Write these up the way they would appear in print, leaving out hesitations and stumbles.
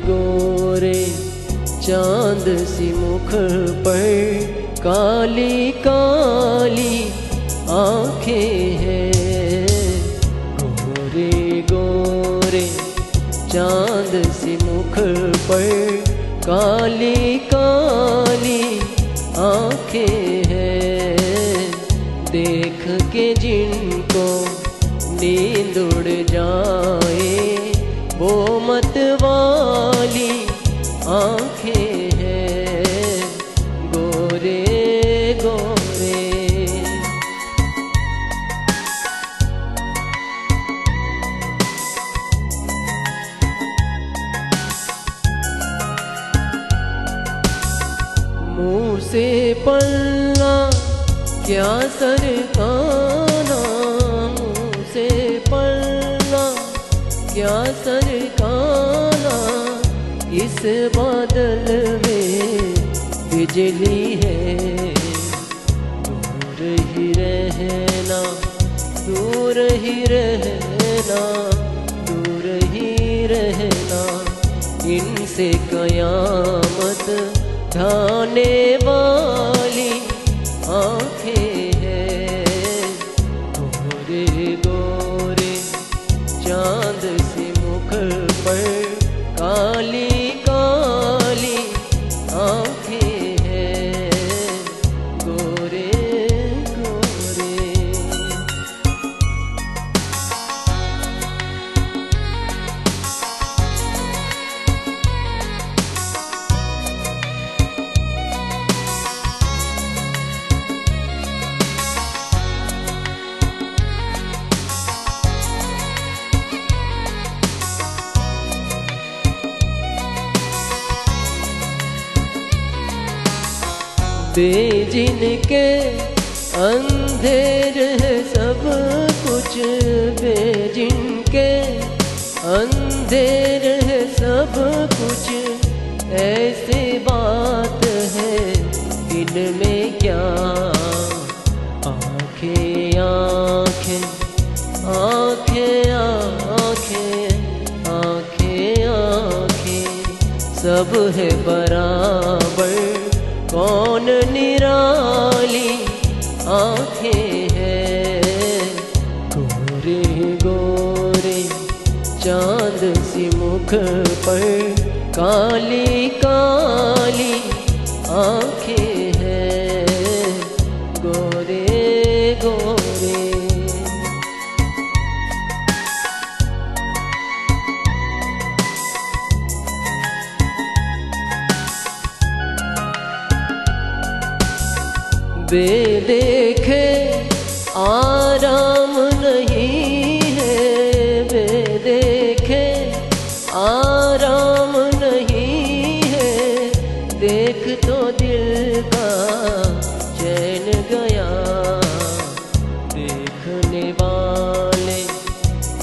गोरे चांद सी मुख पर काली काली आँखें हैं। गोरे गोरे चांद सी मुख पर काली काली आँखें हैं। देख के जिनको नींद उड़ जाए वो मत वाली आँखें हैं। गोरे गोरे मुँह से पल्ला क्या सरकाना, मुँह से पल्ला क्या सरकाना। इस बादल में बिजली है। दूर ही रहना, दूर ही रहना, दूर ही रहना। इनसे कयामत ढाने वाली आँखें हैं। गोरे गोरे चांद से मुख पर काली काली आँखें हैं। गोरे गोरे जिनके अंधेर है सब कुछ, जिनके अंधेर है सब कुछ। ऐसी बात है इनमें क्या। आँखें आँखें आँखें आँखें आँखें आँखें सब है बराबर, कौन निराली आँखें हैं। गोरे गोरे चांद सी मुख पर काली काली आँखें हैं। गोरे गोरे बेदेखे आराम नहीं है, बेदेखे आराम नहीं है। देख तो दिल का चैन गया। देखने वाले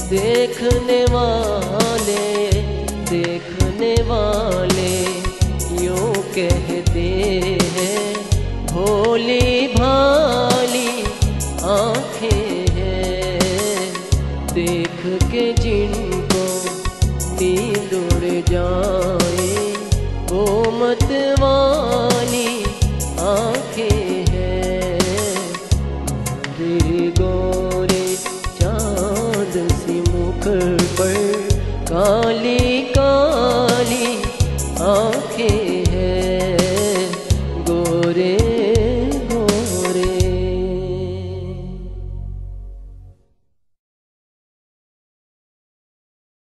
देखने वाले देखने वाले यूँ कहते हैं भोली भाली आँखें हैं। देख के जिनको नींद उड़ जाए वो मत वाली आँखें हैं। गोरे गोरे चांद सी मुख पर काली